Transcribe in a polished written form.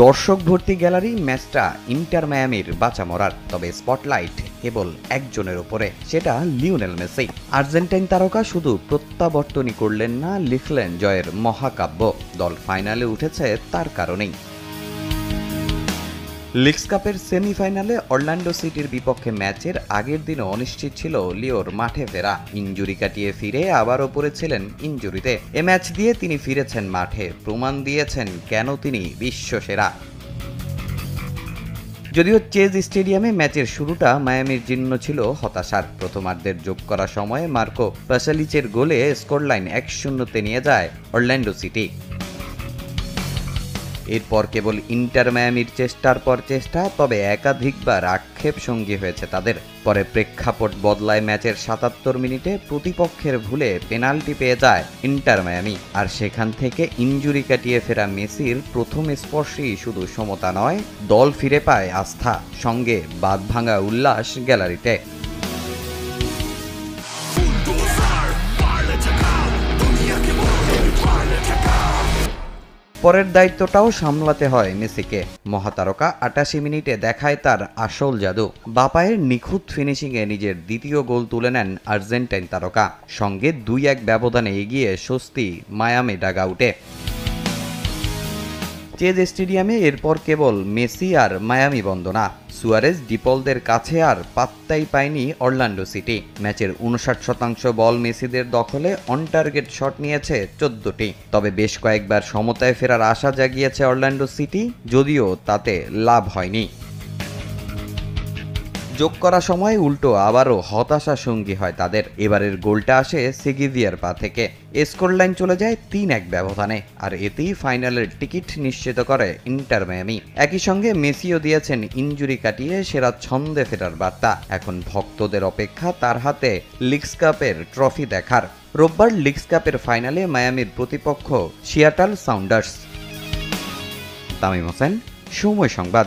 দর্শক ভর্তি গ্যালারি, ম্যাচটা ইন্টার মায়ামির বাঁচা মরার। তবে স্পটলাইট কেবল একজনের উপরে, সেটা লিওনেল মেসি। আর্জেন্টাইন তারকা শুধু প্রত্যাবর্তনই করলেন না, লিখলেন জয়ের মহাকাব্য। দল ফাইনালে উঠেছে তার কারণেই। লিগস কাপের সেমিফাইনালে অরল্যান্ডো সিটির বিপক্ষে ম্যাচের আগের দিনও অনিশ্চিত ছিল লিওর মাঠে ফেরা। ইনজুরি কাটিয়ে ফিরে আবারও পড়েছিলেন ইনজুরিতে। এ ম্যাচ দিয়ে তিনি ফিরেছেন মাঠে, প্রমাণ দিয়েছেন কেন তিনি বিশ্বসেরা। যদিও চেজ স্টেডিয়ামে ম্যাচের শুরুটা মায়ামির জন্য ছিল হতাশার। প্রথমার্ধের যোগ করা সময়ে মার্কো পাসালিচের গোলে স্কোরলাইন 1-0 নিয়ে যায় অরল্যান্ডো সিটি। এরপর কেবল ইন্টার মায়ামির চেষ্টার পর চেষ্টা, তবে একাধিকবার আক্ষেপ সঙ্গী হয়েছে তাদের। পরে প্রেক্ষাপট বদলায় ম্যাচের 77 মিনিটে প্রতিপক্ষের ভুলে পেনাল্টি পেয়ে যায় ইন্টার মায়ামি। আর সেখান থেকে ইনজুরি কাটিয়ে ফেরা মেসির প্রথম স্পর্শেই শুধু সমতা নয়, দল ফিরে পায় আস্থা, সঙ্গে বাঁধভাঙা উল্লাস গ্যালারিতে। পরের দায়িত্বটাও সামলাতে হয় মেসিকে। মহাতারকা 88 মিনিটে দেখায় তার আসল জাদু। বাপায়ের নিখুঁত ফিনিশিংয়ে নিজের দ্বিতীয় গোল তুলে নেন আর্জেন্টাইন তারকা। সঙ্গে 2-1 ব্যবধানে এগিয়ে স্বস্তি মায়ামি ডাগআউটে। চেজ স্টেডিয়ামে এরপর কেবল মেসি আর মায়ামি বন্দনা। সুয়ারেজ ডিপলদের কাছে আর পাত্তাই পায়নি অরল্যান্ডো সিটি। ম্যাচের 59% বল মেসিদের দখলে, অন টার্গেট শট নিয়েছে 14টি। তবে বেশ কয়েকবার সমতায় ফেরার আশা জাগিয়েছে অরল্যান্ডো সিটি, যদিও তাতে লাভ হয়নি। যোগ করা সময় উল্টো আবারও হতাশা সঙ্গী হয় তাদের। এবারের গোলটা আসে সেগিভিয়ার পা থেকে। স্কোরলাইন চলে যায় 3-1 ব্যবধানে, আর এতেই ফাইনালের টিকিট নিশ্চিত করে ইন্টার মায়ামি। একই সঙ্গে মেসিও দিয়েছেন ইনজুরি কাটিয়ে সেরা ছন্দে ফেরার বার্তা। এখন ভক্তদের অপেক্ষা তার হাতে লিগস কাপের ট্রফি দেখার। রোববার লিগস কাপের ফাইনালে মায়ামির প্রতিপক্ষ সিয়াটল সাউন্ডার্স। তামিম হোসেন, সময় সংবাদ।